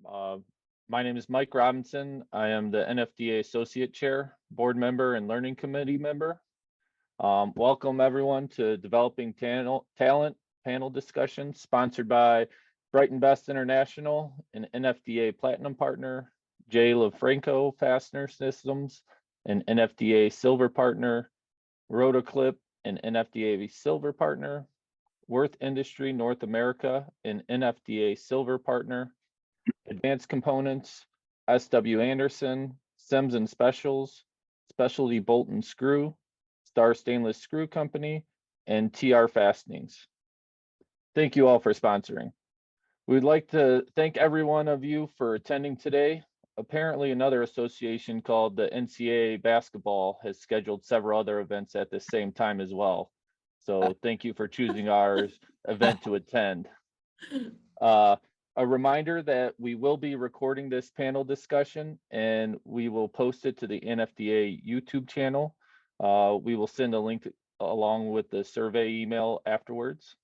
Uh, my name is Mike Robinson. I am the NFDA Associate Chair, Board Member, and Learning Committee Member. Welcome everyone to Developing Talent panel discussion sponsored by Brighton Best International, an NFDA Platinum Partner, J. LaFranco Fastener Systems, an NFDA Silver Partner, Rotoclip, an NFDA Silver Partner, Worth Industry North America, an NFDA Silver Partner, Advanced Components, SW Anderson, Sems and Specials, Specialty Bolt and Screw, Star Stainless Screw Company, and TR Fastenings. Thank you all for sponsoring. We'd like to thank every one of you for attending today. Apparently another association called the NCAA Basketball has scheduled several other events at the same time as well. So thank you for choosing our event to attend. A reminder that we will be recording this panel discussion and we will post it to the NFDA YouTube channel. We will send a link along with the survey email afterwards.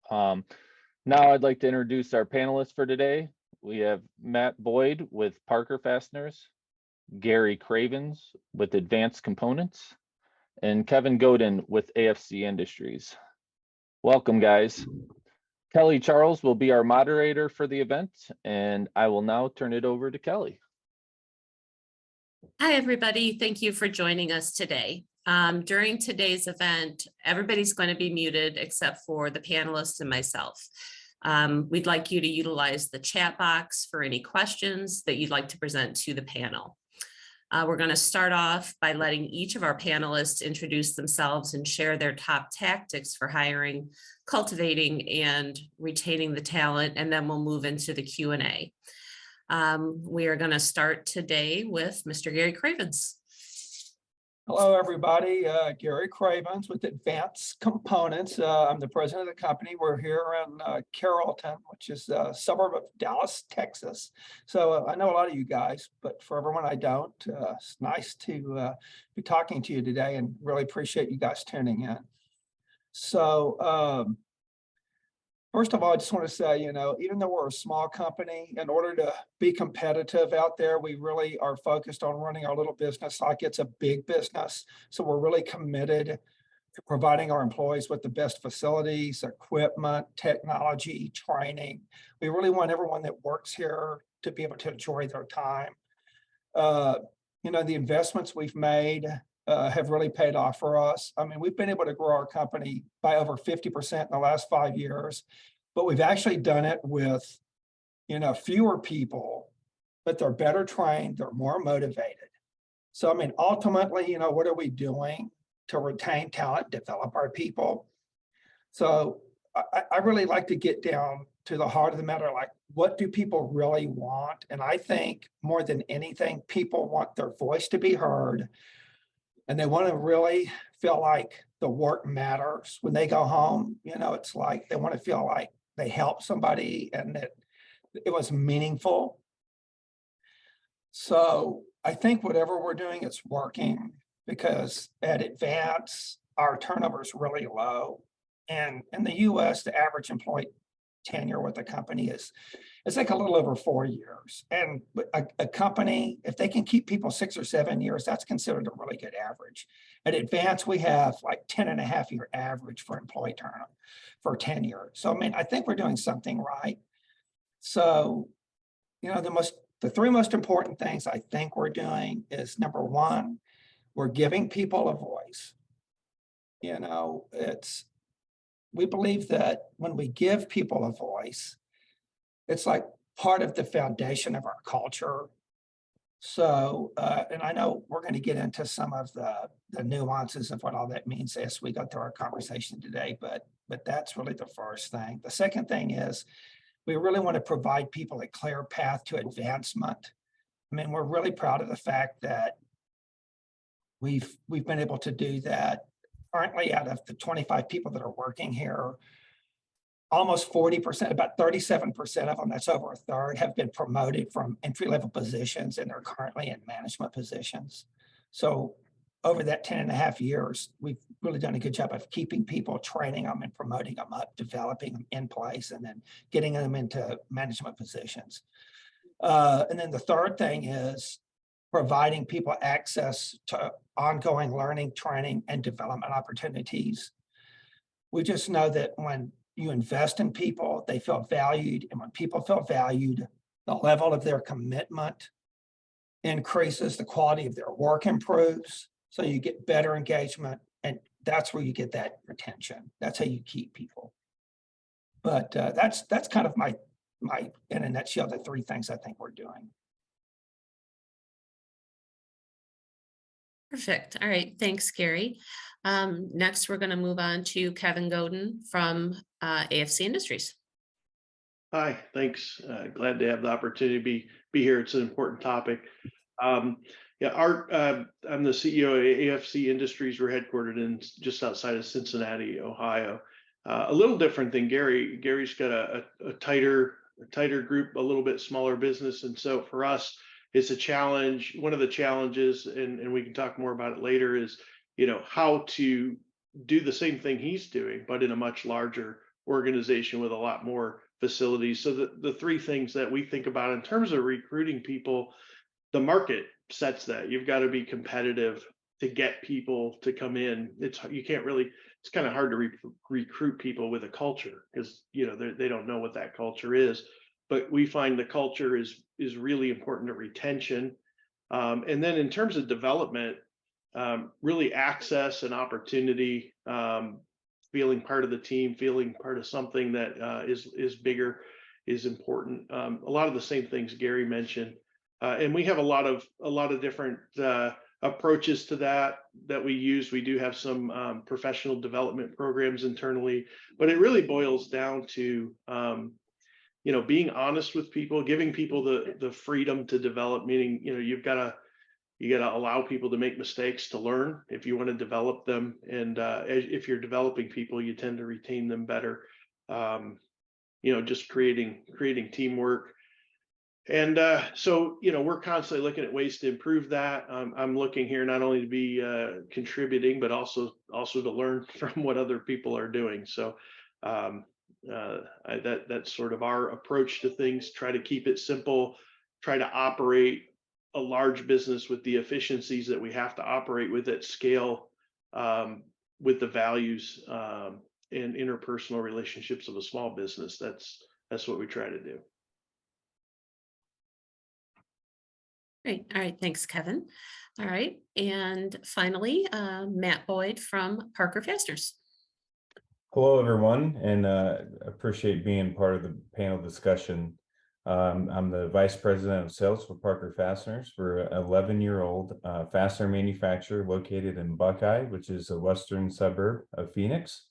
Now I'd like to introduce our panelists for today. We have Matt Boyd with Parker Fasteners, Gary Cravens with Advanced Components, and Kevin Godin with AFC Industries. Welcome, guys. Kelly Charles will be our moderator for the event, and I will now turn it over to Kelly. Hi, everybody. Thank you for joining us today. During today's event, everybody's going to be muted except for the panelists and myself. We'd like you to utilize the chat box for any questions that you'd like to present to the panel. We're going to start off by letting each of our panelists introduce themselves and share their top tactics for hiring, cultivating, and retaining the talent, and then we'll move into the Q&A. We are going to start today with Mr. Gary Cravens. Hello, everybody. Gary Cravens with Advanced Components. I'm the president of the company. We're here in Carrollton, which is a suburb of Dallas, Texas. So I know a lot of you guys, but for everyone I don't, it's nice to be talking to you today and really appreciate you guys tuning in. So first of all, I just want to say, even though we're a small company, in order to be competitive out there, we really are focused on running our little business like it's a big business. So we're really committed to providing our employees with the best facilities, equipment, technology, training. We really want everyone that works here to be able to enjoy their time. The investments we've made have really paid off for us. I mean, we've been able to grow our company by over 50% in the last 5 years, but we've actually done it with, fewer people, but they're better trained, they're more motivated. So, I mean, ultimately, what are we doing to retain talent, develop our people? So I really like to get down to the heart of the matter, like, what do people really want? And I think more than anything, people want their voice to be heard. And they want to really feel like the work matters when they go home. It's like they want to feel like they helped somebody and that it was meaningful. So I think whatever we're doing is working because at Advance, our turnover is really low. And in the US, the average employee tenure with the company is like a little over 4 years. And a company, if they can keep people 6 or 7 years, that's considered a really good average. At Advance, we have like 10.5-year average for employee turnover for tenure. So, I mean, I think we're doing something right. So, the three most important things I think we're doing is, number one, we're giving people a voice. We believe that when we give people a voice, it's like part of the foundation of our culture. So, and I know we're going to get into some of the nuances of what all that means as we go through our conversation today, but that's really the first thing. The second thing is we really want to provide people a clear path to advancement. I mean, we're really proud of the fact that we've been able to do that. Currently, out of the 25 people that are working here, almost 40%, about 37% of them, that's over a third, have been promoted from entry-level positions, and they're currently in management positions. So over that 10.5 years, we've really done a good job of keeping people, training them and promoting them up, developing them in place, and then getting them into management positions. And then the third thing is providing people access to ongoing learning, training, and development opportunities. We just know that when you invest in people, they feel valued. And when people feel valued, the level of their commitment increases, the quality of their work improves. So you get better engagement, and that's where you get that retention. That's how you keep people. But that's kind of my in a nutshell, the three things I think we're doing. Perfect. All right. Thanks, Gary. Next, we're going to move on to Kevin Godin from AFC Industries. Hi, thanks. Glad to have the opportunity to be here. It's an important topic. Yeah, I'm the CEO of AFC Industries. We're headquartered in just outside of Cincinnati, Ohio. A little different than Gary. Gary's got a tighter group, a little bit smaller business, and so for us, it's a challenge. One of the challenges, and we can talk more about it later, is how to do the same thing he's doing, but in a much larger organization with a lot more facilities. So the three things that we think about in terms of recruiting people, the market sets that. You've got to be competitive to get people to come in. It's kind of hard to recruit people with a culture, because they don't know what that culture is. But we find the culture is really important to retention. And then in terms of development, really access and opportunity, feeling part of the team, feeling part of something that is bigger is important. A lot of the same things Gary mentioned. And we have a lot of different approaches to that we use. We do have some professional development programs internally, but it really boils down to being honest with people, giving people the freedom to develop. Meaning, you got to allow people to make mistakes to learn if you want to develop them. And if you're developing people, you tend to retain them better. Just creating teamwork. And so, we're constantly looking at ways to improve that. I'm looking here not only to be contributing, but also to learn from what other people are doing. So that's sort of our approach to things. Try to keep it simple. Try to operate a large business with the efficiencies that we have to operate with at scale, with the values and interpersonal relationships of a small business. That's what we try to do. Great. All right. Thanks, Kevin. All right. And finally, Matt Boyd from Parker Fasteners. Hello, everyone, and appreciate being part of the panel discussion. I'm the Vice President of Sales for Parker Fasteners. We're an 11-year-old fastener manufacturer located in Buckeye, which is a western suburb of Phoenix.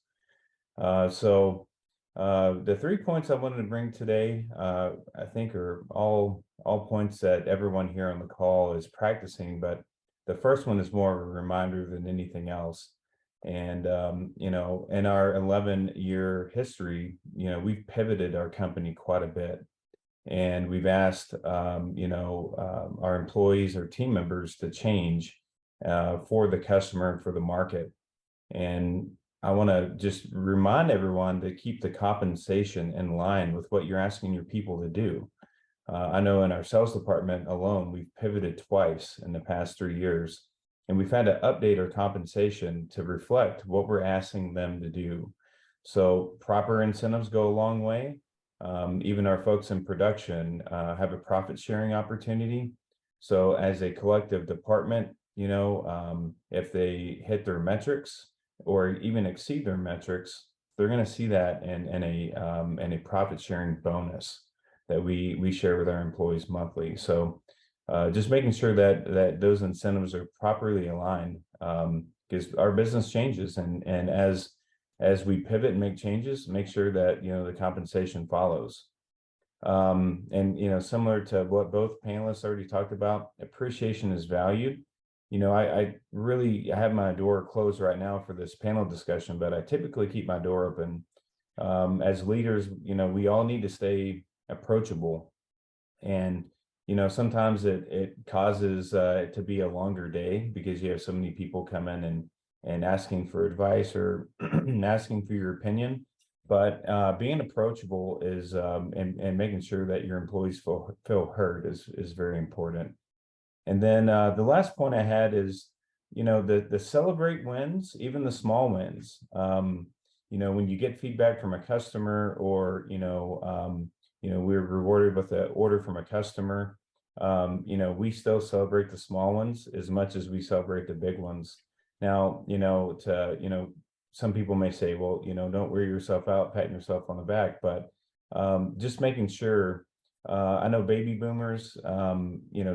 So the 3 points I wanted to bring today, I think are all points that everyone here on the call is practicing, but the first one is more of a reminder than anything else. And in our 11-year history, we've pivoted our company quite a bit, and we've asked our employees or team members to change for the customer and for the market. And I want to just remind everyone to keep the compensation in line with what you're asking your people to do. I know in our sales department alone, we've pivoted twice in the past 3 years, and we've had to update our compensation to reflect what we're asking them to do. So proper incentives go a long way. Even our folks in production have a profit sharing opportunity. So as a collective department, if they hit their metrics or even exceed their metrics, they're going to see that in a profit sharing bonus that we share with our employees monthly. So just making sure that those incentives are properly aligned, because our business changes, and as we pivot and make changes, make sure that the compensation follows. And similar to what both panelists already talked about, appreciation is valued. I have my door closed right now for this panel discussion, but I typically keep my door open. As leaders, we all need to stay approachable, and sometimes it causes it to be a longer day because you have so many people come in and asking for advice or asking for your opinion. But being approachable is and making sure that your employees feel heard is very important. And then the last point I had is, the celebrate wins, even the small wins. When you get feedback from a customer or, we're rewarded with an order from a customer, we still celebrate the small ones as much as we celebrate the big ones. Now, some people may say, well, don't wear yourself out, patting yourself on the back, but just making sure. I know baby boomers,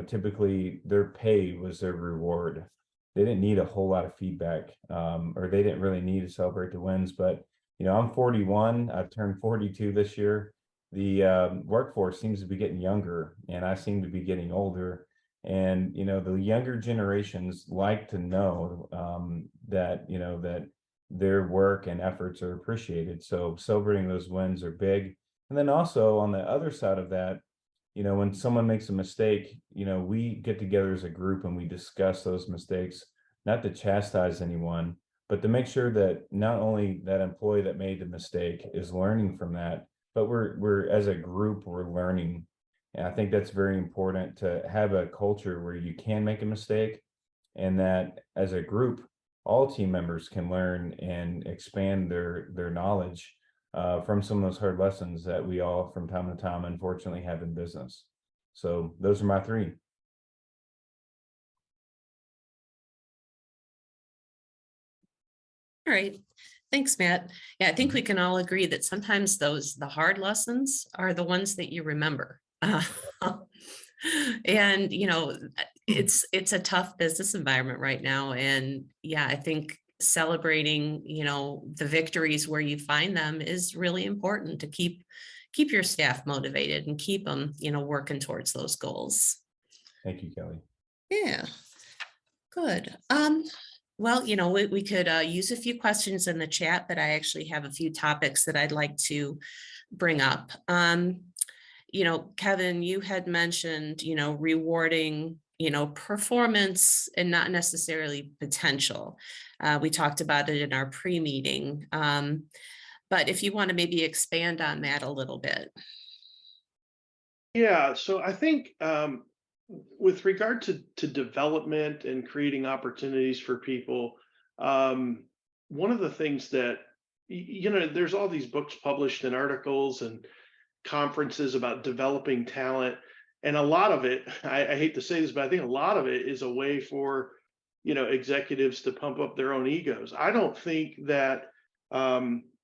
typically their pay was their reward. They didn't need a whole lot of feedback, or they didn't really need to celebrate the wins. But, I'm 41, I've turned 42 this year. The workforce seems to be getting younger and I seem to be getting older. And, the younger generations like to know that, that their work and efforts are appreciated. So celebrating those wins are big. And then also on the other side of that, when someone makes a mistake, we get together as a group and we discuss those mistakes, not to chastise anyone, but to make sure that not only that employee that made the mistake is learning from that, but we're as a group, we're learning. And I think that's very important to have a culture where you can make a mistake and that as a group, all team members can learn and expand their knowledge from some of those hard lessons that we all from time to time unfortunately have in business. So those are my three. All right. Thanks, Matt. Yeah, I think we can all agree that sometimes the hard lessons are the ones that you remember. And, it's a tough business environment right now. And yeah, I think celebrating, the victories where you find them is really important to keep your staff motivated and keep them, working towards those goals. Thank you, Kelly. Yeah, good. Well, we could use a few questions in the chat, but I actually have a few topics that I'd like to bring up. Kevin, you had mentioned, rewarding, performance and not necessarily potential. We talked about it in our pre-meeting. But if you want to maybe expand on that a little bit. Yeah, so I think with regard to development and creating opportunities for people, one of the things that, there's all these books published and articles and conferences about developing talent. And a lot of it, I hate to say this, but I think a lot of it is a way for, executives to pump up their own egos. I don't think that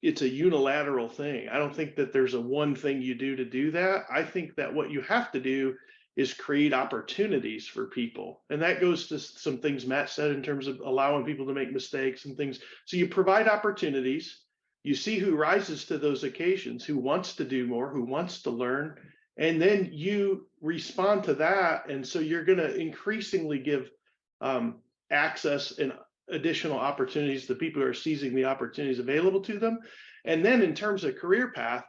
it's a unilateral thing. I don't think that there's a one thing you do to do that. I think that what you have to do is create opportunities for people. And that goes to some things Matt said in terms of allowing people to make mistakes and things. So you provide opportunities, you see who rises to those occasions, who wants to do more, who wants to learn, and then you respond to that. And so you're going to increasingly give access and additional opportunities to people who are seizing the opportunities available to them. And then in terms of career path,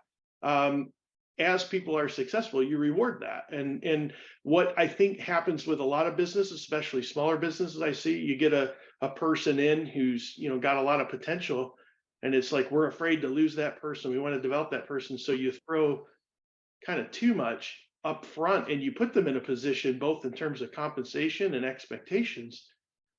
as people are successful, you reward that. And what I think happens with a lot of businesses, especially smaller businesses, I see you get a person in who's got a lot of potential, and it's like we're afraid to lose that person. We want to develop that person, so you throw kind of too much up front, and you put them in a position both in terms of compensation and expectations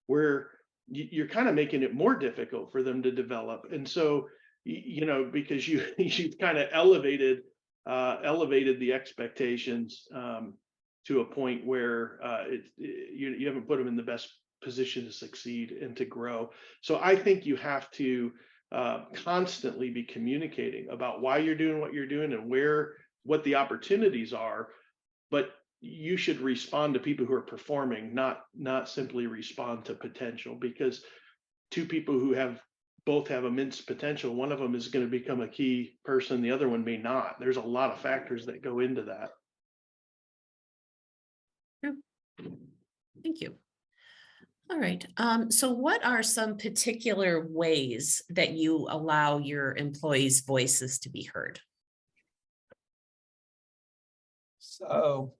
where you're kind of making it more difficult for them to develop. And so because you've kind of elevated the expectations to a point where you haven't put them in the best position to succeed and to grow. So I think you have to constantly be communicating about why you're doing what you're doing and what the opportunities are, but you should respond to people who are performing, not simply respond to potential, because two people who both have immense potential, one of them is going to become a key person, the other one may not. There's a lot of factors that go into that. Yeah. Thank you. All right. So what are some particular ways that you allow your employees' voices to be heard? So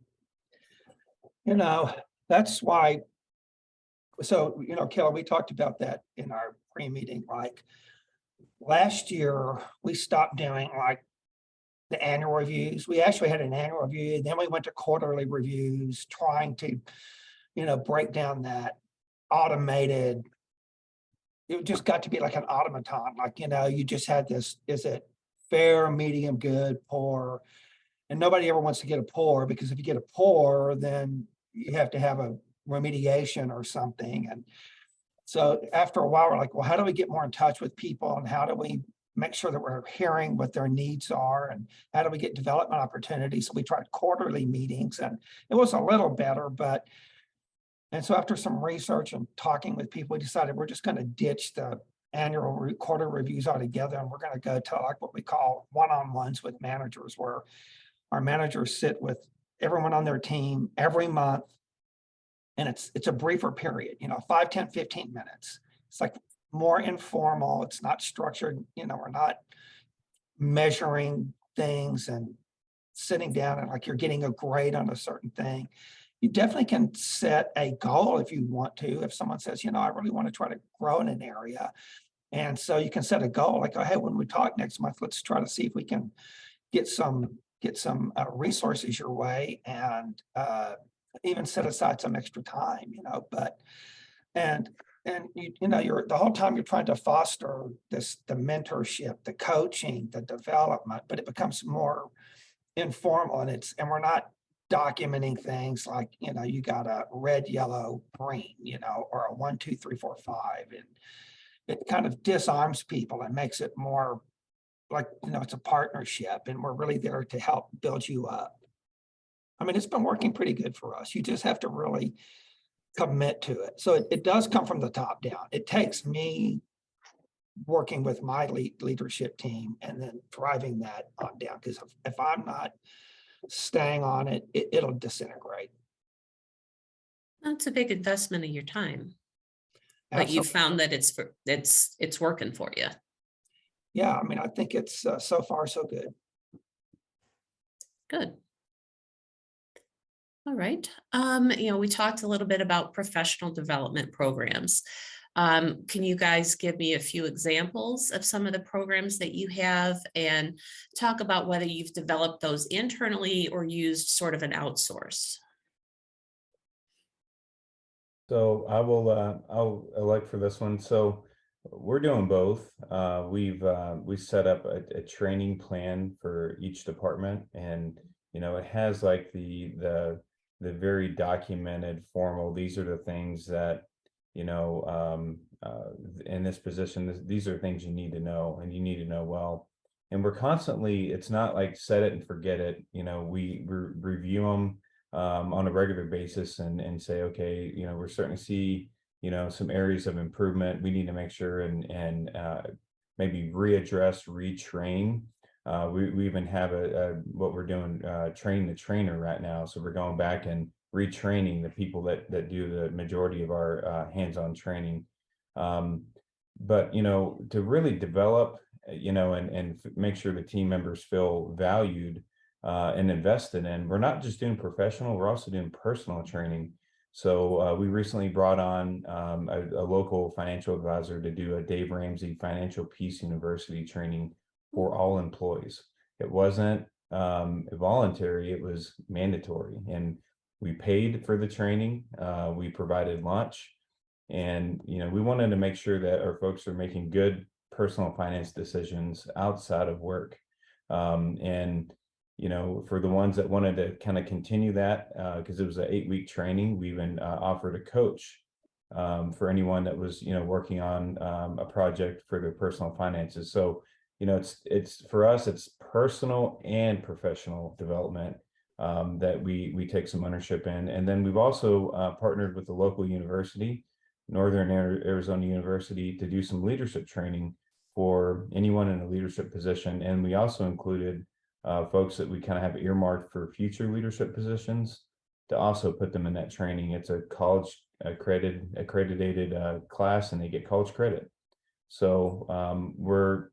You know, that's why. So, Kelly, we talked about that in our pre-meeting, like last year, we stopped doing like the annual reviews. We actually had an annual review, then we went to quarterly reviews, trying to, break down that automated. It just got to be like an automaton, like, you just had this, is it fair, medium, good, poor? And nobody ever wants to get a poor, because if you get a poor, then you have to have a remediation or something. And so after a while, we're like, well, how do we get more in touch with people, and how do we make sure that we're hearing what their needs are, and how do we get development opportunities? So we tried quarterly meetings, and it was a little better, and so after some research and talking with people, we decided we're just going to ditch the annual quarter reviews altogether, and we're going to go to like what we call one-on-ones with managers, where our managers sit with everyone on their team every month. And it's a briefer period, 5, 10, 15 minutes. It's like more informal. It's not structured. We're not measuring things and sitting down and like you're getting a grade on a certain thing. You definitely can set a goal if you want to. If someone says, I really want to try to grow in an area. And so you can set a goal like, oh, hey, when we talk next month, let's try to see if we can get some resources your way, and even set aside some extra time, but, and you're the whole time you're trying to foster the mentorship, the coaching, the development, but it becomes more informal, and we're not documenting things like, you got a red, yellow, green, or a 1, 2, 3, 4, 5. And it kind of disarms people and makes it more like, it's a partnership, and we're really there to help build you up. I mean, it's been working pretty good for us. You just have to really commit to it. So it does come from the top down. It takes me working with my leadership team and then driving that on down, because if I'm not staying on it, it'll disintegrate. That's a big investment of your time, but you found that it's working for you. Yeah, I mean, I think it's so far so good. Good. All right. We talked a little bit about professional development programs. Can you guys give me a few examples of some of the programs that you have, and talk about whether you've developed those internally or used sort of an outsource? So I'll elect for this one. So we're doing both. We set up a training plan for each department, and it has like the very documented formal. These are the things that in this position. These are things you need to know, and you need to know well. And we're constantly. It's not like set it and forget it. We review them on a regular basis and say, okay, we're starting to see some areas of improvement. We need to make sure and maybe readdress, retrain. We even have what we're doing, train the trainer right now. So we're going back and retraining the people that do the majority of our hands-on training. But to really develop, and make sure the team members feel valued and invested in. We're not just doing professional, we're also doing personal training. So we recently brought on a local financial advisor to do a Dave Ramsey Financial Peace University training for all employees. It wasn't voluntary, it was mandatory. And we paid for the training, we provided lunch, and we wanted to make sure that our folks are making good personal finance decisions outside of work. And for the ones that wanted to kind of continue that, because it was an 8-week training, we even offered a coach for anyone that was, working on a project for their personal finances. So, it's for us, it's personal and professional development that we take some ownership in. And then we've also partnered with the local university, Northern Arizona University, to do some leadership training for anyone in a leadership position. And we also included folks that we kind of have earmarked for future leadership positions to also put them in that training. It's a college accredited class, and they get college credit. So we're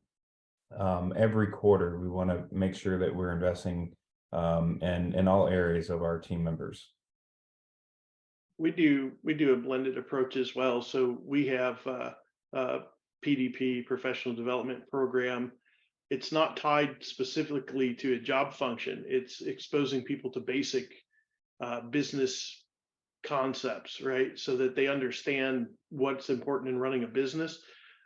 every quarter we want to make sure that we're investing in all areas of our team members. we do a blended approach as well. So we have a PDP, professional development program. It's not tied specifically to a job function. It's exposing people to basic business concepts, right? So that they understand what's important in running a business.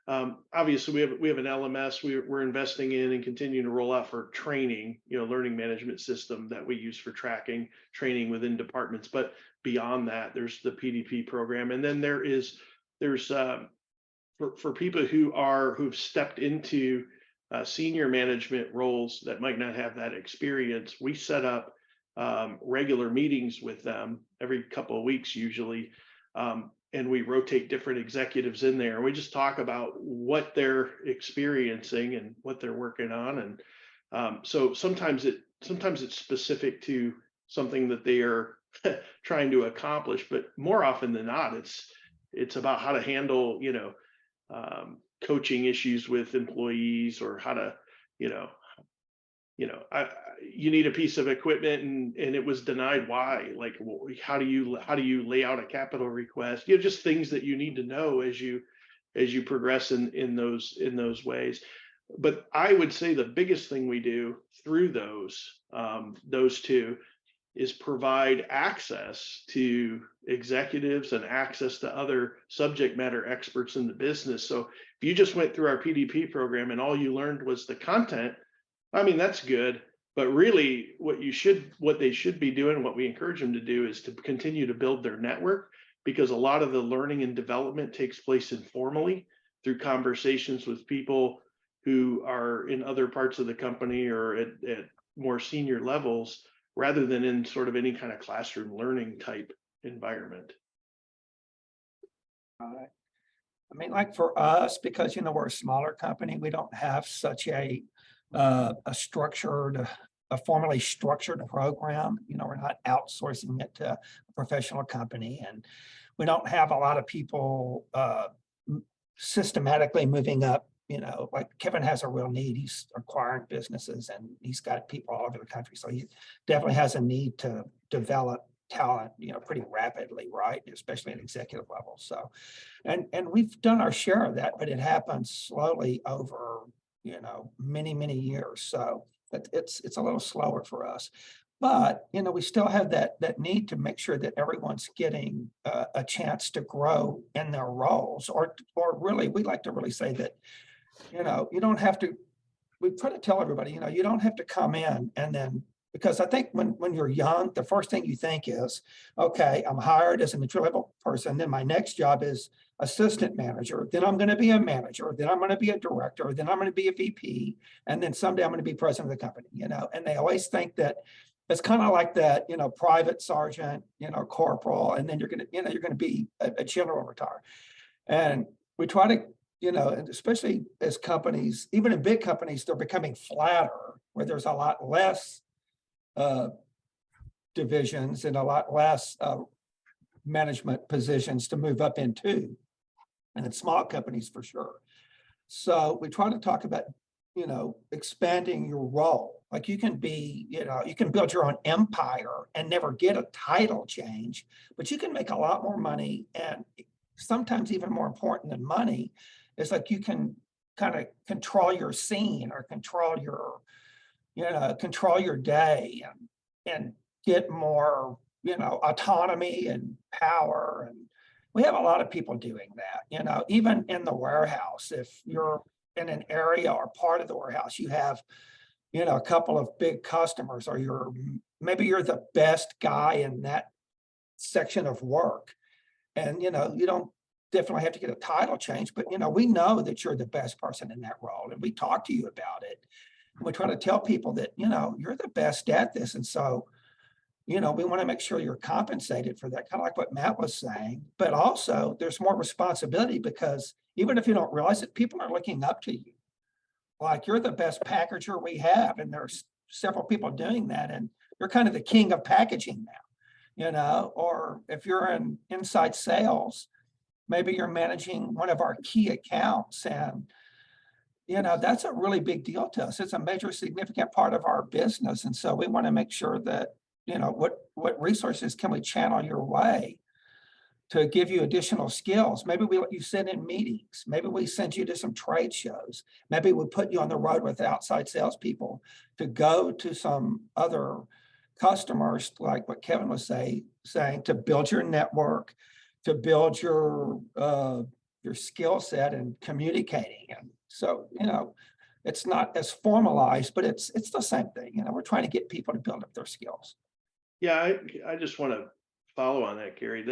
Obviously, we have an LMS we're investing in and continuing to roll out for training, learning management system that we use for tracking training within departments. But beyond that, there's the PDP program, and then there's for people who've stepped into senior management roles that might not have that experience. We set up regular meetings with them every couple of weeks usually. And we rotate different executives in there. We just talk about what they're experiencing and what they're working on. And so sometimes it's specific to something that they are trying to accomplish, but more often than not, it's about how to handle, coaching issues with employees, or how to, you need a piece of equipment and it was denied. Why? Like, how do you lay out a capital request? Just things that you need to know as you progress in those ways. But I would say the biggest thing we do through those two is provide access to executives and access to other subject matter experts in the business. So if you just went through our PDP program and all you learned was the content, I mean, that's good. But really what they should be doing, what we encourage them to do, is to continue to build their network, because a lot of the learning and development takes place informally through conversations with people who are in other parts of the company or at more senior levels, rather than in sort of any kind of classroom learning type environment. I mean, like for us, because, we're a smaller company, we don't have such a formally structured program. We're not outsourcing it to a professional company, and we don't have a lot of people systematically moving up. Like Kevin has a real need. He's acquiring businesses and he's got people all over the country. So he definitely has a need to develop talent, pretty rapidly, right? Especially at executive level. So, and we've done our share of that, but it happens slowly over, many, many years. So it's a little slower for us. But, we still have that need to make sure that everyone's getting a chance to grow in their roles, or really, we like to really say that, you don't have to, we try to tell everybody, you don't have to come in and then, because I think when you're young, the first thing you think is, okay, I'm hired as an entry-level person, then my next job is assistant manager, then I'm going to be a manager, then I'm going to be a director, then I'm going to be a VP, and then someday I'm going to be president of the company, and they always think that it's kind of like that, private sergeant, corporal, and then you're going to be a general retire. And we try to, and especially as companies, even in big companies, they're becoming flatter, where there's a lot less divisions and a lot less management positions to move up into, and in small companies for sure. So we try to talk about, expanding your role. Like you can be, you can build your own empire and never get a title change, but you can make a lot more money. And sometimes even more important than money is like you can kind of control your scene, or control your, control your day, and get more, autonomy and power. And we have a lot of people doing that, even in the warehouse. If you're in an area or part of the warehouse, you have, a couple of big customers, or maybe you're the best guy in that section of work. And, you don't definitely have to get a title change, but, we know that you're the best person in that role, and we talk to you about it. And we try to tell people that, you're the best at this. And so, we want to make sure you're compensated for that, kind of like what Matt was saying. But also there's more responsibility, because even if you don't realize it, people are looking up to you. Like, you're the best packager we have, and there's several people doing that, and you're kind of the king of packaging now, or if you're in inside sales, maybe you're managing one of our key accounts, and that's a really big deal to us. It's a major significant part of our business. And so we want to make sure that, what resources can we channel your way to give you additional skills. Maybe we let you sit in meetings. Maybe we send you to some trade shows. Maybe we put you on the road with outside salespeople to go to some other customers, like what Kevin was saying, to build your network, to build your skill set and communicating. And so, it's not as formalized, but it's the same thing. We're trying to get people to build up their skills. Yeah, I just want to follow on that, Gary.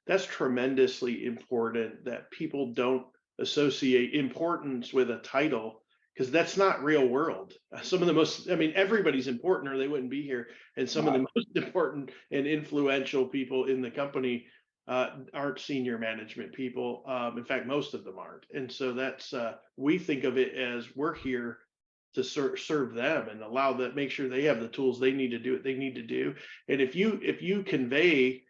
That's tremendously important, that people don't associate importance with a title, because that's not real world. Some of the most, everybody's important or they wouldn't be here. And some of the most important and influential people in the company aren't senior management people. In fact, most of them aren't. And so that's, we think of it as we're here to serve them and allow that, make sure they have the tools they need to do what they need to do. And if you convey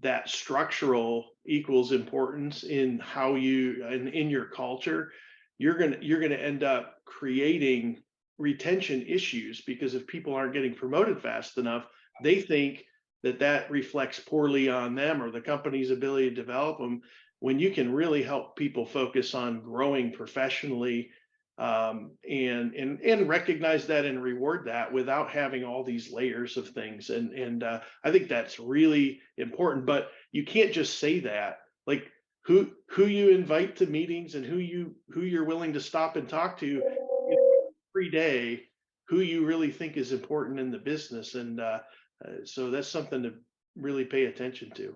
that structural equals importance in how you and in your culture, you're gonna end up creating retention issues, because if people aren't getting promoted fast enough, they think that reflects poorly on them or the company's ability to develop them, when you can really help people focus on growing professionally, and recognize that and reward that without having all these layers of things. And I think that's really important, but you can't just say that. Like who you invite to meetings and who you're willing to stop and talk to every day, who you really think is important in the business. And so that's something to really pay attention to.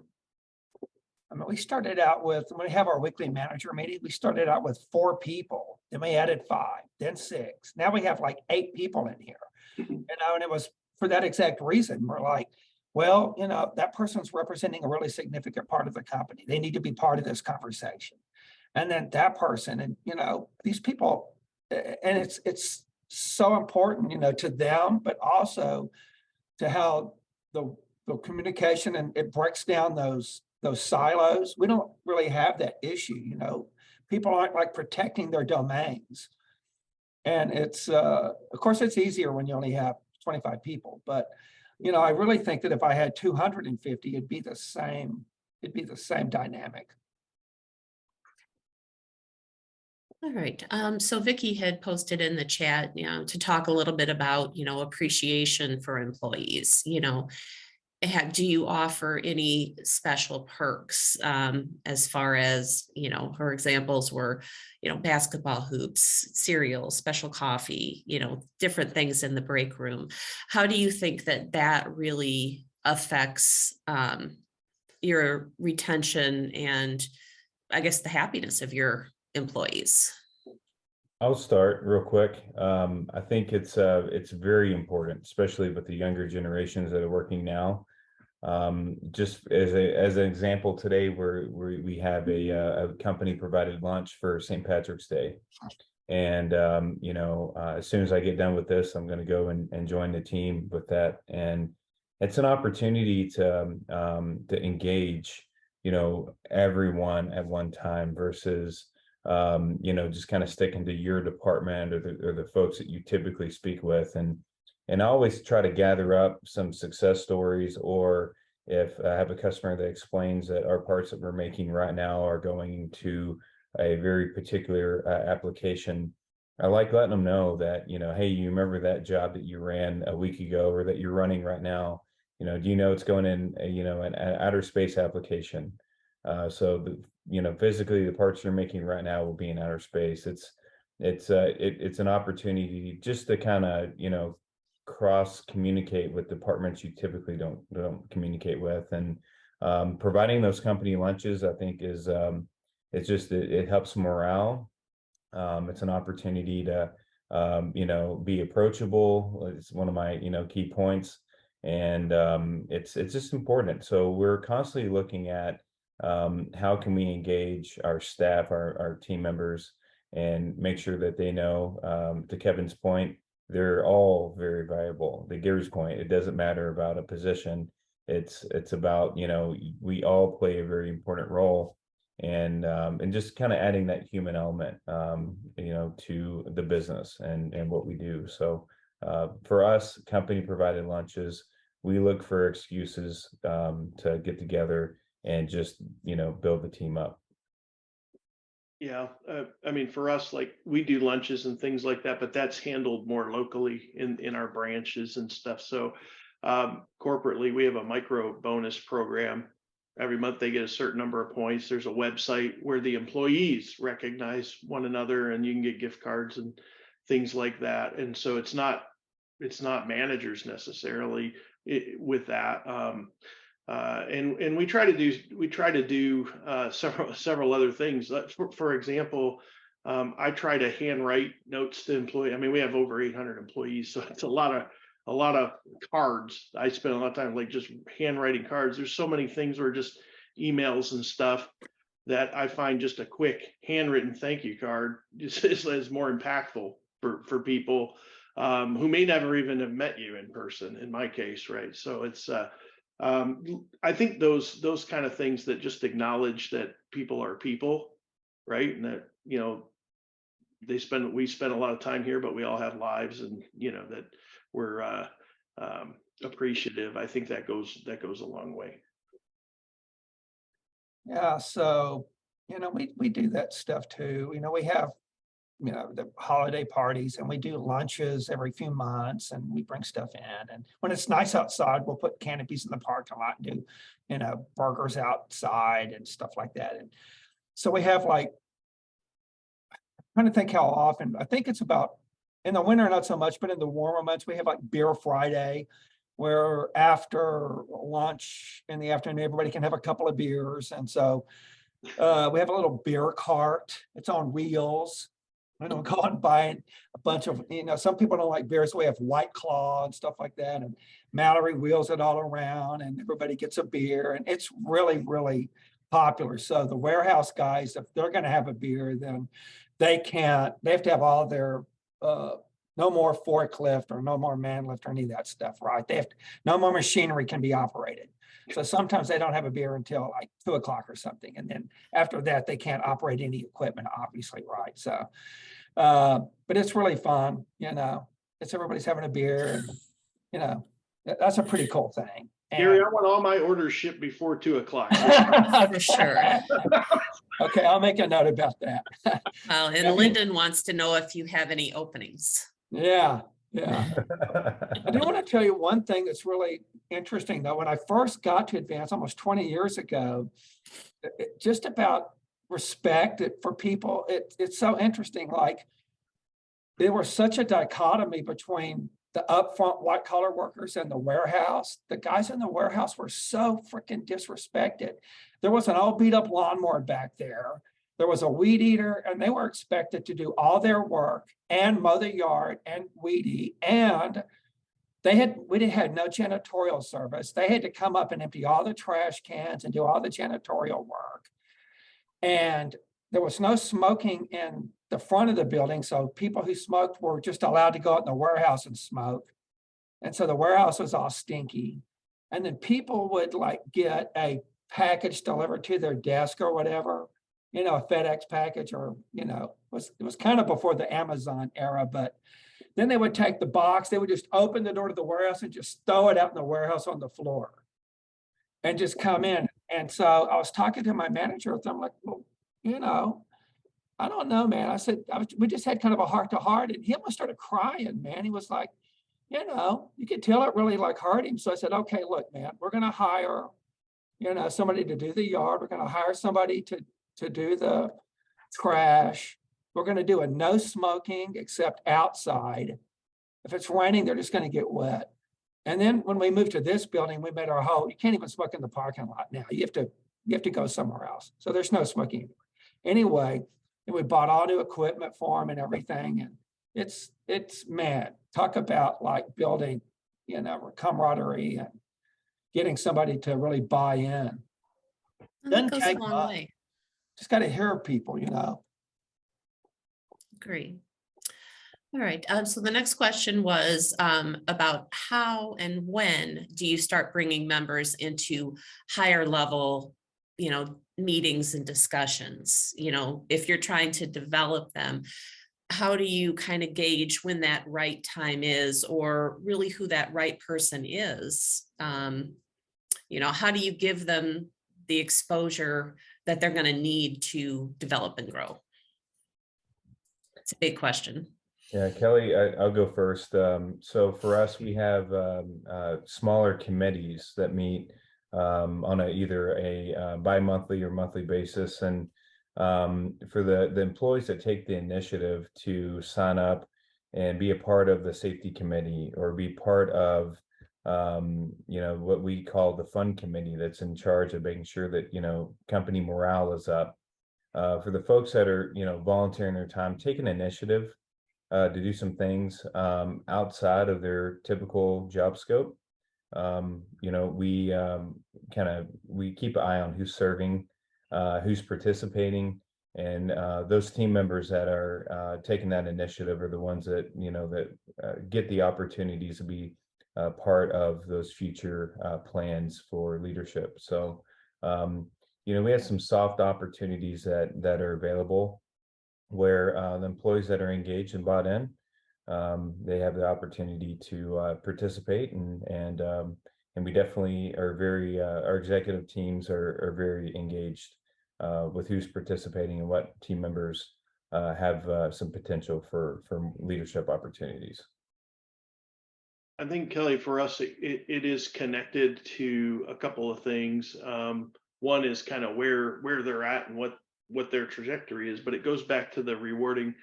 We started out with, when we have our weekly manager meeting, we started out with 4 people, then we added 5, then 6. Now we have like 8 people in here, and it was for that exact reason. We're like, well, that person's representing a really significant part of the company. They need to be part of this conversation. And then that person, and these people, and it's so important, to them, but also to how the communication, and it breaks down those silos. We don't really have that issue. People aren't like protecting their domains. And it's, of course, it's easier when you only have 25 people, but, I really think that if I had 250, it'd be the same dynamic. All right. So Vicky had posted in the chat, to talk a little bit about, appreciation for employees. Do you offer any special perks, as far as, her examples were, basketball hoops, cereal, special coffee, different things in the break room. How do you think that really affects your retention and, I guess, the happiness of your employees? I'll start real quick. I think it's very important, especially with the younger generations that are working now. Just as an example, today we have a company provided lunch for St. Patrick's Day, and as soon as I get done with this, I'm going to go and join the team with that, and it's an opportunity to engage everyone at one time versus just kind of sticking to your department or the folks that you typically speak with. And I always try to gather up some success stories, or if I have a customer that explains that our parts that we're making right now are going to a very particular application, I like letting them know that, hey, you remember that job that you ran a week ago or that you're running right now? Do you know it's going in, an outer space application? So physically the parts you're making right now will be in outer space. It's an opportunity just to kind of, cross communicate with departments you typically don't communicate with, and providing those company lunches, I think, is it helps morale. It's an opportunity to be approachable. It's one of my key points, and it's just important. So we're constantly looking at how can we engage our staff, our team members, and make sure that they know, to Kevin's point, they're all very valuable. To Gary's point, it doesn't matter about a position. It's about, we all play a very important role, and just kind of adding that human element, to the business and what we do. So for us, company provided lunches, we look for excuses to get together and just, build the team up. Yeah, I mean, for us, like we do lunches and things like that, but that's handled more locally in our branches and stuff. So corporately, we have a micro bonus program. Every month they get a certain number of points. There's a website where the employees recognize one another, and you can get gift cards and things like that. And so it's not managers necessarily with that. And we try to do several other things. For example, I try to handwrite notes to employees. I mean, we have over 800 employees, so it's a lot of cards. I spend a lot of time like just handwriting cards. There's so many things where just emails and stuff that I find just a quick handwritten thank you card is more impactful for people who may never even have met you in person. In my case, right? So it's I think those kind of things that just acknowledge that people are people, right? And that, we spend a lot of time here, but we all have lives, and that we're appreciative. I think that goes a long way. Yeah, so, we do that stuff too. We have, the holiday parties, and we do lunches every few months, and we bring stuff in. And when it's nice outside, we'll put canopies in the parking lot and do, burgers outside and stuff like that. And so we have I'm trying to think how often. I think it's about, in the winter, not so much, but in the warmer months, we have like Beer Friday, where after lunch in the afternoon, everybody can have a couple of beers. And so we have a little beer cart. It's on wheels. I don't go and buy a bunch of, some people don't like beer, so we have White Claw and stuff like that. And Mallory wheels it all around, and everybody gets a beer, and it's really, really popular. So the warehouse guys, if they're going to have a beer, then they have to have all their, no more forklift or no more man lift or any of that stuff, right? No more machinery can be operated. So sometimes they don't have a beer until like 2:00 or something. And then after that, they can't operate any equipment, obviously, right? So, but it's really fun, it's everybody's having a beer, and, that's a pretty cool thing. Gary, I want all my orders shipped before 2:00. For sure. Okay, I'll make a note about that. Well, and Lyndon wants to know if you have any openings. Yeah. I do want to tell you one thing that's really interesting, though. When I first got to Advance almost 20 years ago, just about respect for people, it's so interesting. Like, there was such a dichotomy between the upfront white collar workers and the warehouse. The guys in the warehouse were so freaking disrespected. There was an all beat up lawnmower back there. There was a weed eater, and they were expected to do all their work and mow the yard and weed eat. And we had no janitorial service. They had to come up and empty all the trash cans and do all the janitorial work. And there was no smoking in the front of the building. So people who smoked were just allowed to go out in the warehouse and smoke. And so the warehouse was all stinky. And then people would get a package delivered to their desk or whatever, a FedEx package, or, it was kind of before the Amazon era, but then they would take the box, they would just open the door to the warehouse and just throw it out in the warehouse on the floor and just come in. And so I was talking to my manager, I'm like, well, I don't know, man. I said, we just had kind of a heart to heart, and he almost started crying, man. He was like, you could tell it really hurt him. So I said, okay, look, man, we're going to hire, somebody to do the yard. We're going to hire somebody to do the trash. We're going to do a no smoking except outside. If it's raining, they're just going to get wet. And then when we moved to this building, we made our whole, you can't even smoke in the parking lot now. You have to go somewhere else. So there's no smoking anyway. And we bought all new equipment for them and everything. And it's man, talk about building, camaraderie and getting somebody to really buy in. That goes a long way. Just got to hear people, Agree. All right. So the next question was about how and when do you start bringing members into higher level, meetings and discussions? If you're trying to develop them, how do you kind of gauge when that right time is, or really who that right person is? How do you give them the exposure that they're going to need to develop and grow? It's a big question. Yeah, Kelly, I'll go first. So for us, we have smaller committees that meet on either a bi-monthly or monthly basis. And for the employees that take the initiative to sign up and be a part of the safety committee or be part of what we call the fun committee that's in charge of making sure that company morale is up. For the folks that are volunteering their time, taking initiative to do some things outside of their typical job scope. We keep an eye on who's serving, who's participating, and those team members that are taking that initiative are the ones that get the opportunities to be part of those future plans for leadership. So we have some soft opportunities that are available where the employees that are engaged and bought in, they have the opportunity to participate, and we definitely are very our executive teams are very engaged with who's participating and what team members have some potential for leadership opportunities. I think, Kelly, for us, it is connected to a couple of things. One is kind of where they're at and what their trajectory is, but it goes back to the rewarding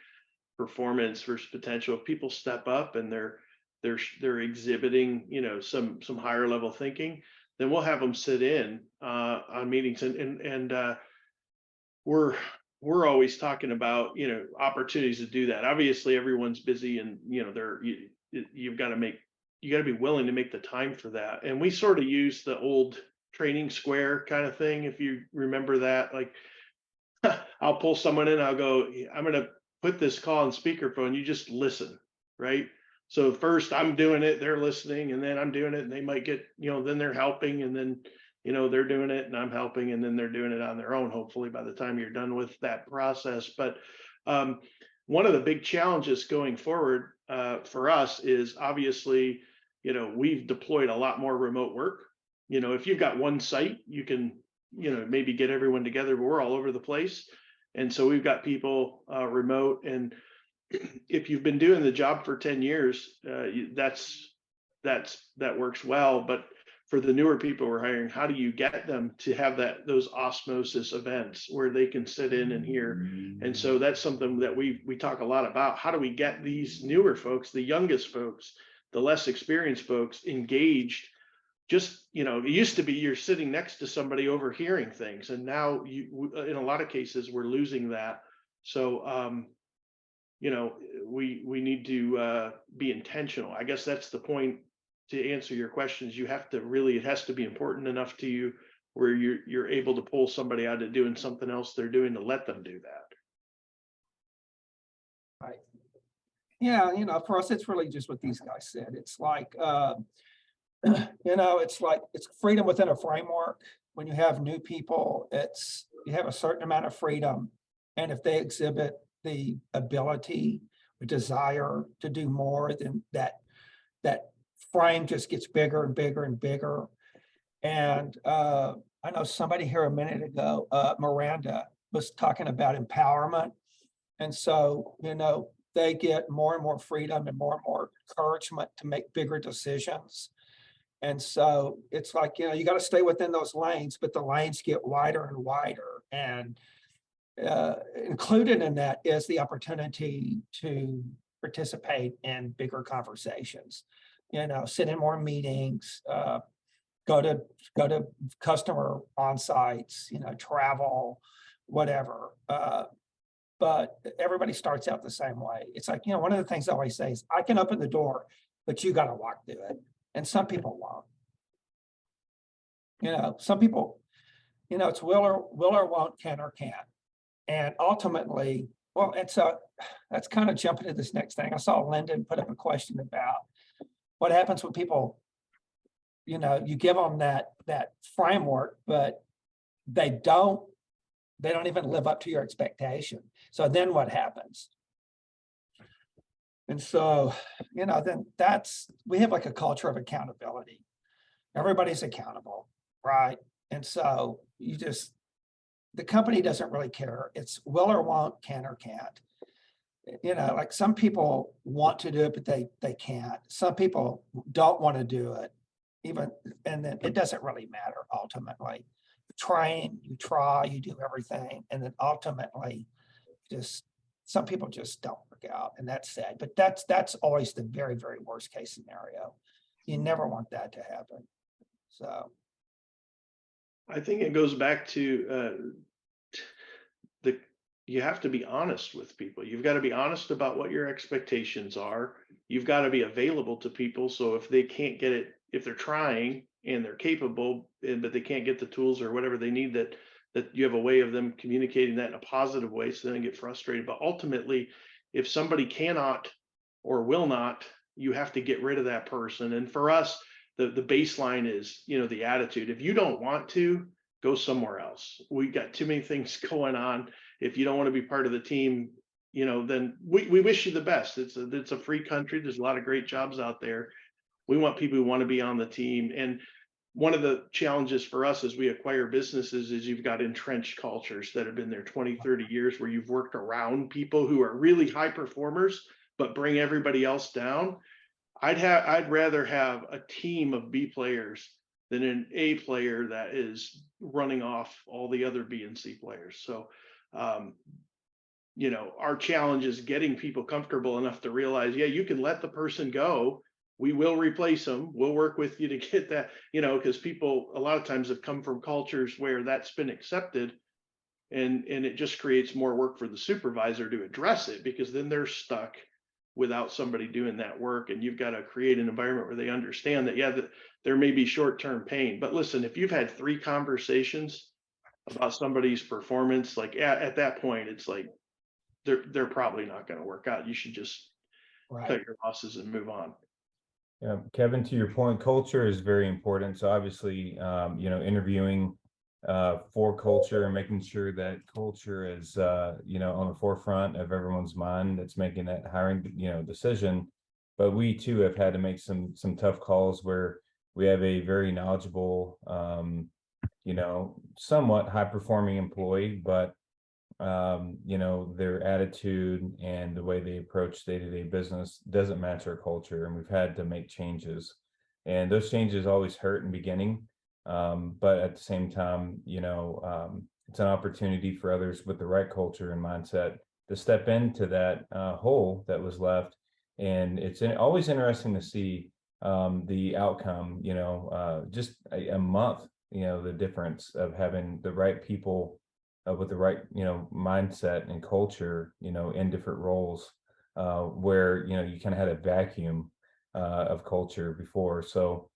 performance versus potential. If people step up and they're exhibiting, some higher level thinking, then we'll have them sit in on meetings, and we're always talking about opportunities to do that. Obviously, everyone's busy, and you've got to be willing to make the time for that. And we sort of use the old training square kind of thing, if you remember that. Like, I'll pull someone in, I'll go, I'm going to put this call on speakerphone, you just listen, right? So first I'm doing it, they're listening, and then I'm doing it, and they might get, then they're helping, and then, they're doing it and I'm helping, and then they're doing it on their own, hopefully by the time you're done with that process. But one of the big challenges going forward for us is obviously, we've deployed a lot more remote work. If you've got one site, you can, maybe get everyone together, but we're all over the place. And so we've got people remote. And if you've been doing the job for 10 years, that works well. But for the newer people we're hiring, how do you get them to have those osmosis events where they can sit in and hear? And so that's something that we talk a lot about. How do we get these newer folks, the youngest folks, the less experienced folks engaged? Just, it used to be you're sitting next to somebody overhearing things, and now in a lot of cases we're losing that. So we need to be intentional. I guess that's the point. To answer your questions, you have to really, it has to be important enough to you where you're able to pull somebody out of doing something else they're doing to let them do that. Right. Yeah, for us, it's really just what these guys said. It's like, it's freedom within a framework. When you have new people, you have a certain amount of freedom. And if they exhibit the ability, the desire to do more, then that frame just gets bigger and bigger and bigger. And I know somebody here a minute ago, Miranda, was talking about empowerment. And so, they get more and more freedom and more encouragement to make bigger decisions. And so it's like, you got to stay within those lanes, but the lanes get wider and wider. And included in that is the opportunity to participate in bigger conversations, sit in more meetings, go to customer on-sites, travel, whatever. But everybody starts out the same way. It's like, one of the things I always say is, I can open the door, but you got to walk through it. And some people won't. Some people, it's will or won't, can or can't. And ultimately, and so that's kind of jumping to this next thing. I saw Lyndon put up a question about what happens when people, you give them that framework, but they don't even live up to your expectation. So then what happens? And so, then we have like a culture of accountability. Everybody's accountable, right? And so the company doesn't really care. It's will or won't, can or can't. Like some people want to do it, but they can't. Some people don't want to do it, and then it doesn't really matter ultimately. You try, you do everything, and then ultimately some people just don't work out, and that's sad. But that's always the very, very worst case scenario. You never want that to happen. So I think it goes back to you have to be honest with people. You've got to be honest about what your expectations are. You've got to be available to people. So if they can't get it, if they're trying and they're capable, but they can't get the tools or whatever they need, that you have a way of them communicating that in a positive way, so they don't get frustrated. But ultimately, if somebody cannot or will not, you have to get rid of that person. And for us, the baseline is, the attitude. If you don't want to, go somewhere else. We got too many things going on. If you don't want to be part of the team, then we wish you the best. It's a free country. There's a lot of great jobs out there. We want people who want to be on the team. And one of the challenges for us as we acquire businesses is you've got entrenched cultures that have been there 20, 30 years, where you've worked around people who are really high performers, but bring everybody else down. I'd rather have a team of B players than an A player that is running off all the other B and C players. So, our challenge is getting people comfortable enough to realize, yeah, you can let the person go. We will replace them. We'll work with you to get that, because people a lot of times have come from cultures where that's been accepted, and it just creates more work for the supervisor to address it, because then they're stuck without somebody doing that work. And you've got to create an environment where they understand that, that there may be short-term pain, but listen, if you've had 3 conversations about somebody's performance, like at that point, it's like they're probably not going to work out. You should just cut your losses and move on. Yeah, Kevin, to your point, culture is very important. So obviously, interviewing for culture and making sure that culture is, on the forefront of everyone's mind that's making that hiring, decision. But we too have had to make some tough calls where we have a very knowledgeable, somewhat high performing employee, but their attitude and the way they approach day-to-day business doesn't match our culture, and we've had to make changes. And those changes always hurt in the beginning, but at the same time, it's an opportunity for others with the right culture and mindset to step into that hole that was left. And it's always interesting to see the outcome, just a month, the difference of having the right people with the right, mindset and culture, in different roles, where, you kind of had a vacuum of culture before. So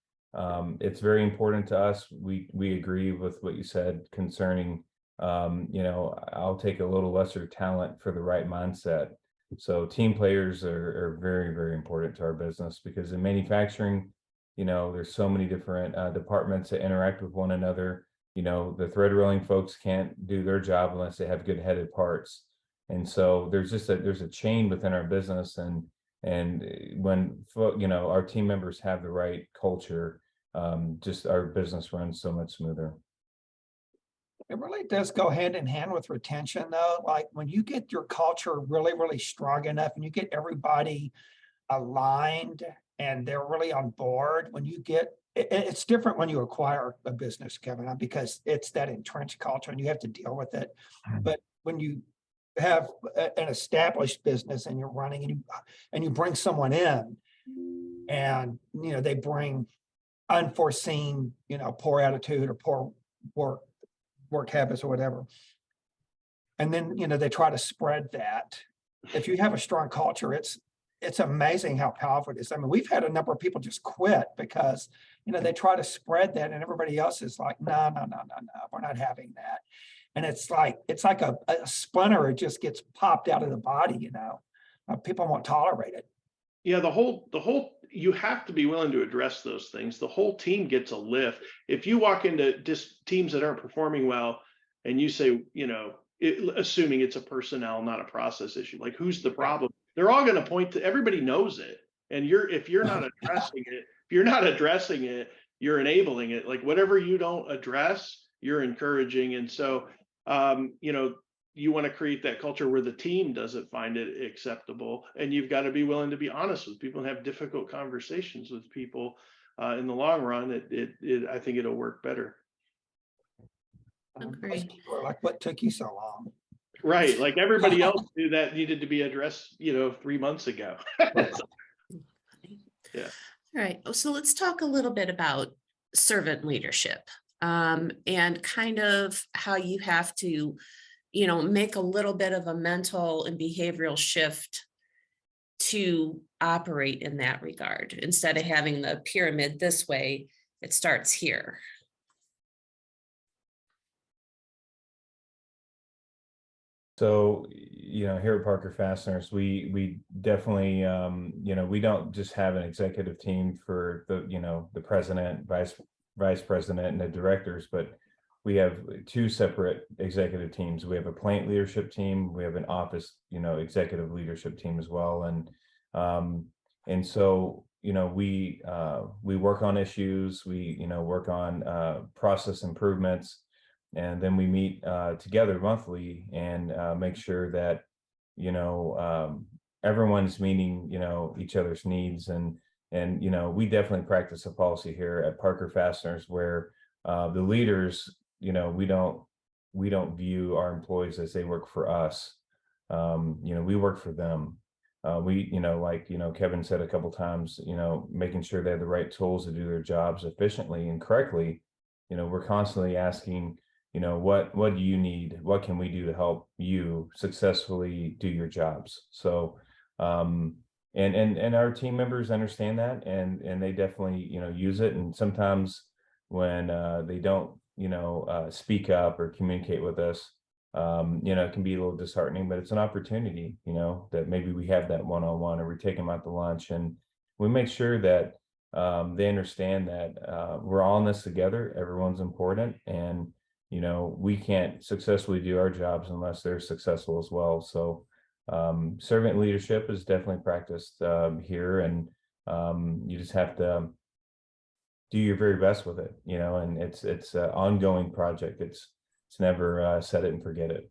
it's very important to us. We agree with what you said concerning, I'll take a little lesser talent for the right mindset. So team players are very, very important to our business, because in manufacturing, there's so many different departments that interact with one another. The thread rolling folks can't do their job unless they have good headed parts. And so there's a chain within our business, and when our team members have the right culture, just our business runs so much smoother. It really does go hand in hand with retention, though. Like when you get your culture really, really strong enough and you get everybody aligned and they're really on board, it's different when you acquire a business, Kevin, because it's that entrenched culture and you have to deal with it. But when you have an established business and you're running and you bring someone in and, they bring unforeseen, poor attitude or poor work habits or whatever. And then, they try to spread that. If you have a strong culture, it's amazing how powerful it is. I mean, we've had a number of people just quit because, they try to spread that and everybody else is like, no, we're not having that. And it's like a splinter, it just gets popped out of the body, people won't tolerate it. Yeah, the whole, you have to be willing to address those things. The whole team gets a lift. If you walk into just teams that aren't performing well and you say, assuming it's a personnel, not a process issue, like who's the problem? They're all going to point to, everybody knows it. And if you're not addressing it, you're enabling it. Like whatever you don't address, you're encouraging. And so, you know, you want to create that culture where the team doesn't find it acceptable, and you've got to be willing to be honest with people and have difficult conversations with people. In the long run, I think it'll work better. Most Agreed. people are like, what took you so long? Right, like everybody else knew that needed to be addressed, you know, 3 months ago. Yeah. All right, so let's talk a little bit about servant leadership, and kind of how you have to, you know, make a little bit of a mental and behavioral shift to operate in that regard. Instead of having the pyramid this way, it starts here. So, you know, here at Parker Fasteners, we definitely, you know, we don't just have an executive team for the, you know, the president, vice president, and the directors, but we have two separate executive teams. We have a plant leadership team. We have an office, you know, executive leadership team as well. And so, you know, we work on issues. We, you know, work on process improvements. And then we meet together monthly and make sure that, you know, everyone's meeting, you know, each other's needs. And, you know, we definitely practice a policy here at Parker Fasteners where the leaders, you know, we don't view our employees as they work for us. You know, we work for them. We, you know, like, you know, Kevin said a couple times, you know, making sure they have the right tools to do their jobs efficiently and correctly. You know, we're constantly asking, you know, what do you need? What can we do to help you successfully do your jobs? So, and our team members understand that, and they definitely, you know, use it. And sometimes when they don't, you know, speak up or communicate with us, you know, it can be a little disheartening, but it's an opportunity, you know, that maybe we have that one-on-one, or we take them out to lunch, and we make sure that they understand that we're all in this together. Everyone's important, and you know, we can't successfully do our jobs unless they're successful as well. So servant leadership is definitely practiced here, and you just have to do your very best with it, you know, and it's an ongoing project. It's never set it and forget it.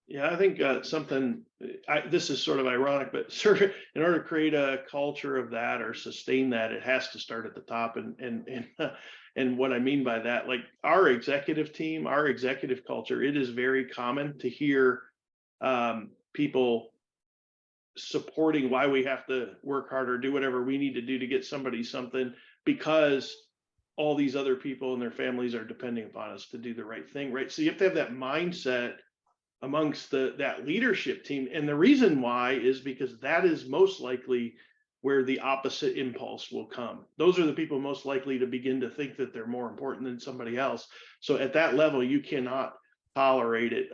Yeah, I think something, this is sort of ironic, but sort of in order to create a culture of that or sustain that, it has to start at the top. And what I mean by that, like our executive team, our executive culture, it is very common to hear people supporting why we have to work harder, do whatever we need to do to get somebody something, because all these other people and their families are depending upon us to do the right thing, right? So you have to have that mindset amongst that leadership team. And the reason why is because that is most likely where the opposite impulse will come. Those are the people most likely to begin to think that they're more important than somebody else. So at that level, you cannot tolerate it.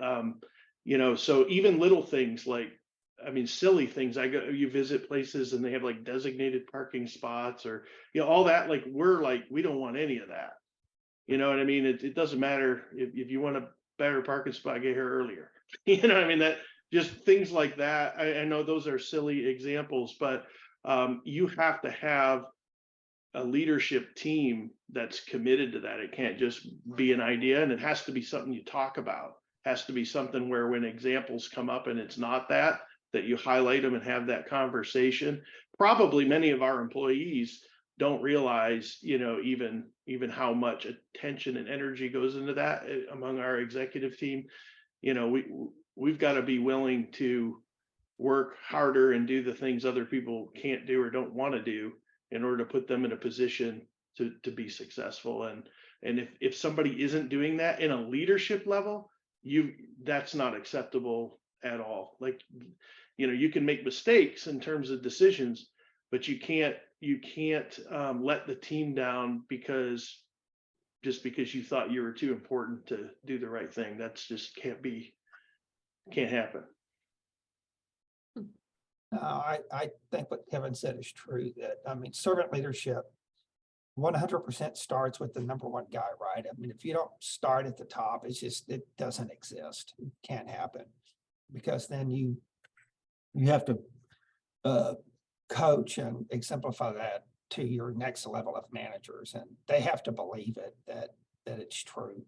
You know, so even little things like, I mean, silly things. You visit places and they have like designated parking spots, or, you know, all that. Like, we don't want any of that. You know what I mean? It doesn't matter if you want a better parking spot, get here earlier. You know what I mean? That just things like that. I know those are silly examples, but you have to have a leadership team that's committed to that. It can't just be an idea, and it has to be something you talk about. It has to be something where when examples come up and it's not that you highlight them and have that conversation. Probably many of our employees don't realize, you know, even how much attention and energy goes into that among our executive team. You know, we've got to be willing to work harder and do the things other people can't do or don't want to do in order to put them in a position to be successful. And if somebody isn't doing that in a leadership level, that's not acceptable at all. Like, you know, you can make mistakes in terms of decisions, but you can't let the team down because you thought you were too important to do the right thing. That's just can't happen. No, I think what Kevin said is true, that, I mean, servant leadership 100% starts with the number one guy, right? I mean, if you don't start at the top, it doesn't exist. It can't happen, because then you have to coach and exemplify that to your next level of managers, and they have to believe it, that that it's true.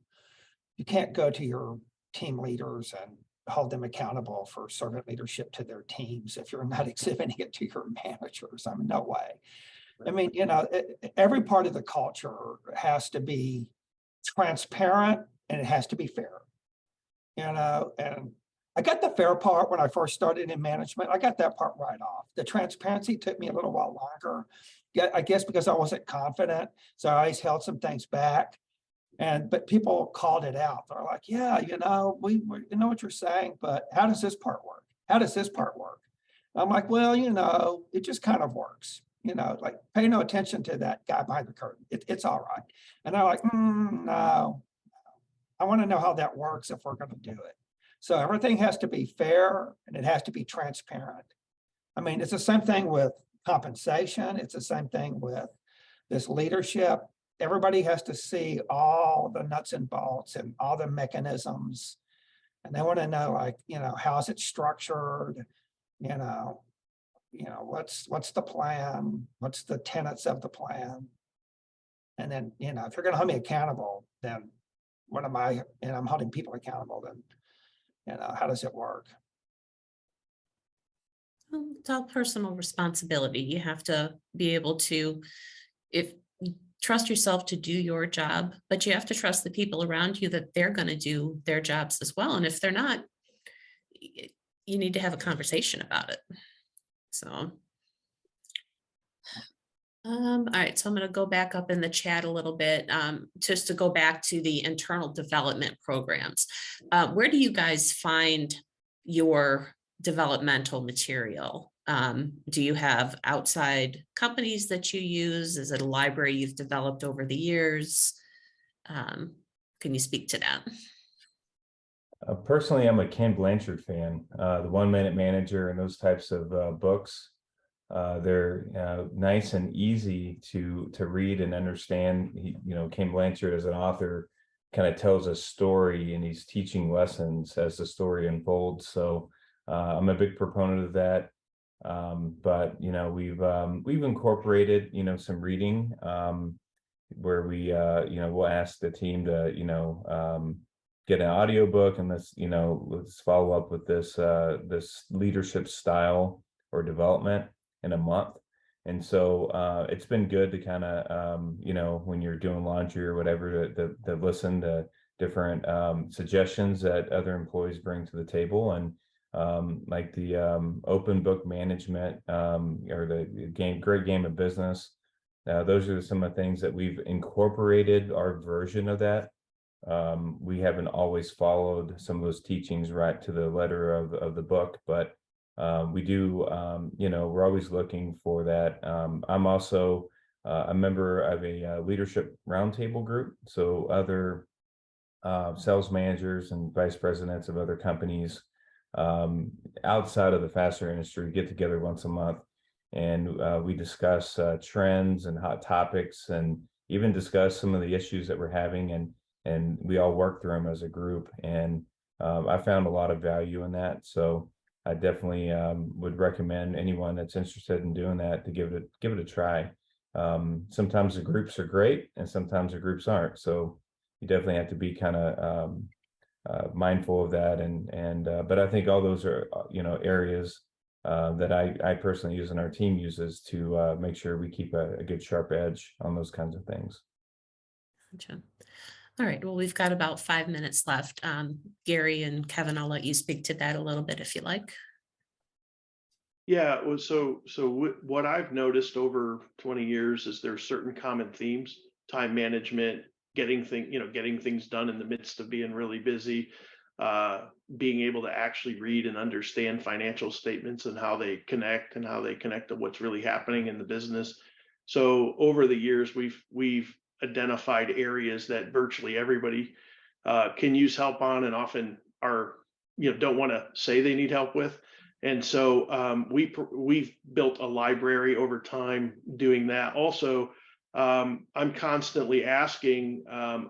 You can't go to your team leaders and hold them accountable for servant leadership to their teams if you're not exhibiting it to your managers. I mean, no way. I mean, every part of the culture has to be transparent and it has to be fair. And I got the fair part when I first started in management. I got that part right off. The transparency took me a little while longer. Yeah, I guess because I wasn't confident, so I always held some things back. But people called it out. They're like, yeah, we know what you're saying, but how does this part work? How does this part work? I'm like, well, it just kind of works. Like pay no attention to that guy behind the curtain. It's all right. And they're like, no, I want to know how that works if we're going to do it. So everything has to be fair and it has to be transparent. I mean, it's the same thing with compensation. It's the same thing with this leadership. Everybody has to see all the nuts and bolts and all the mechanisms. And they want to know, like, how's it structured? What's the plan? What's the tenets of the plan? And then, if you're going to hold me accountable, then what am I? And I'm holding people accountable, then, how does it work? Well, it's all personal responsibility. You have to be able to, trust yourself to do your job, but you have to trust the people around you that they're going to do their jobs as well. And if they're not, you need to have a conversation about it. So, all right, so I'm going to go back up in the chat a little bit, just to go back to the internal development programs. Where do you guys find your developmental material? Do you have outside companies that you use? Is it a library you've developed over the years? Can you speak to that? Personally, I'm a Ken Blanchard fan, the 1 Minute Manager and those types of books. They're nice and easy to read and understand. Ken Blanchard as an author kind of tells a story and he's teaching lessons as the story unfolds. So I'm a big proponent of that. But we've incorporated some reading where we we'll ask the team to get an audiobook and let's follow up with this leadership style or development in a month. And so it's been good to kind of when you're doing laundry or whatever to listen to different suggestions that other employees bring to the table. And like the open book management or the great game of business. Those are some of the things that we've incorporated our version of that. We haven't always followed some of those teachings right to the letter of the book, but we do, we're always looking for that. I'm also a member of a leadership roundtable group. So other sales managers and vice presidents of other companies outside of the fastener industry get together once a month, and we discuss trends and hot topics, and even discuss some of the issues that we're having, and we all work through them as a group. And I found a lot of value in that. So I definitely would recommend anyone that's interested in doing that to give it a try. Sometimes the groups are great, and sometimes the groups aren't. So you definitely have to be kind of mindful of that, but I think all those are areas that I personally use and our team uses to make sure we keep a good sharp edge on those kinds of things. Gotcha. All right, well, we've got about 5 minutes left. Gary and Kevin, I'll let you speak to that a little bit if you like. Yeah, well, so what I've noticed over 20 years is there's certain common themes: time management, getting things done in the midst of being really busy, being able to actually read and understand financial statements and how they connect to what's really happening in the business. So over the years, we've identified areas that virtually everybody can use help on, and often are don't want to say they need help with. And so we've built a library over time doing that. Also, I'm constantly asking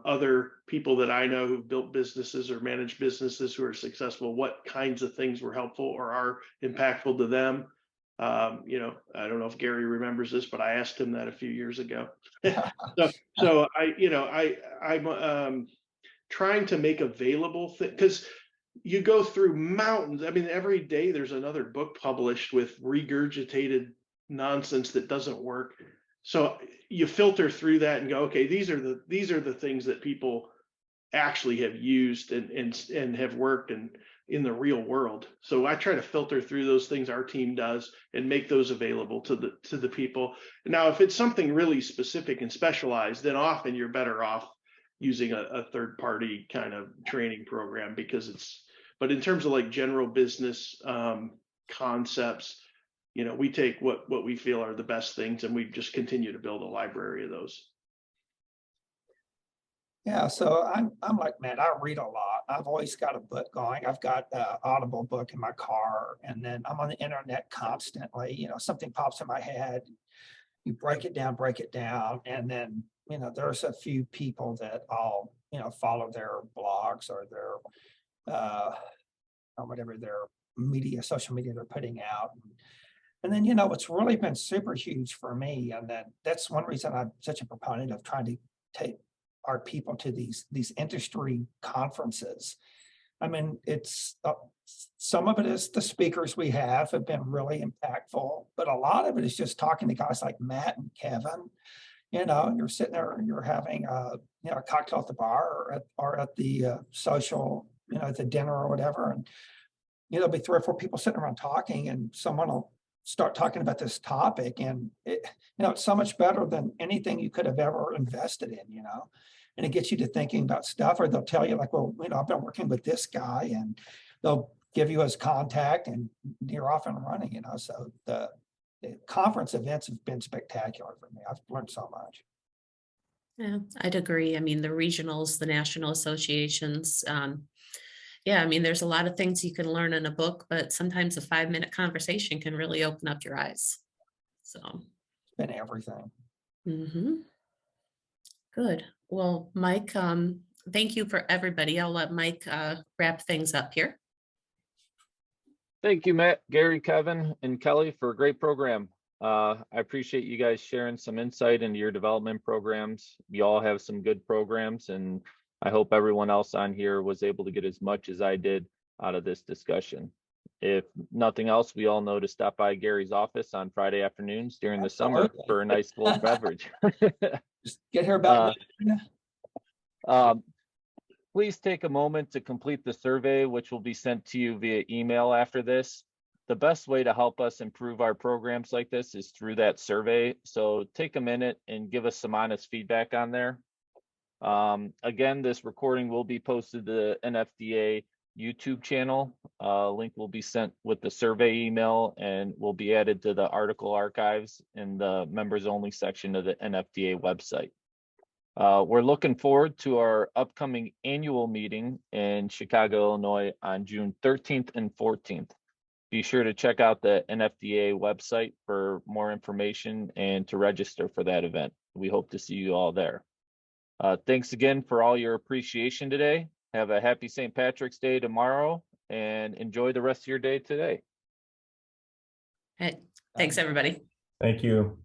other people that I know who've built businesses or managed businesses who are successful what kinds of things were helpful or are impactful to them. You know, I don't know if Gary remembers this, but I asked him that a few years ago. So I'm trying to make available because you go through mountains. I mean, every day there's another book published with regurgitated nonsense that doesn't work. So you filter through that and go, okay, these are the things that people actually have used and have worked in the real world. So I try to filter through those things, our team does, and make those available to the people. Now, if it's something really specific and specialized, then often you're better off using a third party kind of training program, because but in terms of like general business concepts, you know, we take what we feel are the best things, and we just continue to build a library of those. Yeah, so I'm like, man, I read a lot. I've always got a book going. I've got an Audible book in my car, and then I'm on the internet constantly. You know, something pops in my head, you break it down, and then, you know, there's a few people that I'll, you know, follow their blogs or their or whatever their social media they're putting out. And then, you know, what's really been super huge for me, and that's one reason I'm such a proponent of trying to take our people to these industry conferences. I mean, it's some of it is the speakers we have been really impactful, but a lot of it is just talking to guys like Matt and Kevin. You know, you're sitting there and you're having you know, a cocktail at the bar or at the social, you know, at the dinner or whatever, and you know, there'll be 3 or 4 people sitting around talking, and someone will start talking about this topic, and it, you know, it's so much better than anything you could have ever invested in, you know, and it gets you to thinking about stuff. Or they'll tell you like, well, you know, I've been working with this guy, and they'll give you his contact, and you're off and running, you know. So the conference events have been spectacular for me. I've learned so much. Yeah, I'd agree. I mean, the regionals, the national associations, yeah, I mean, there's a lot of things you can learn in a book, but sometimes a 5-minute conversation can really open up your eyes. So, It's been everything. Good. Well, Mike, thank you for everybody. I'll let Mike wrap things up here. Thank you, Matt, Gary, Kevin, and Kelly, for a great program. I appreciate you guys sharing some insight into your development programs. You all have some good programs, and I hope everyone else on here was able to get as much as I did out of this discussion. If nothing else, we all know to stop by Gary's office on Friday afternoons during the summer Absolutely. for a nice cold beverage. Just get here about Please take a moment to complete the survey, which will be sent to you via email after this. The best way to help us improve our programs like this is through that survey. So take a minute and give us some honest feedback on there. Again, this recording will be posted to the NFDA YouTube channel. Link will be sent with the survey email and will be added to the article archives in the members only section of the NFDA website. We're looking forward to our upcoming annual meeting in Chicago, Illinois on June 13th and 14th. Be sure to check out the NFDA website for more information and to register for that event. We hope to see you all there. Thanks again for all your appreciation today. Have a happy St. Patrick's Day tomorrow and enjoy the rest of your day today. Thanks, everybody. Thank you.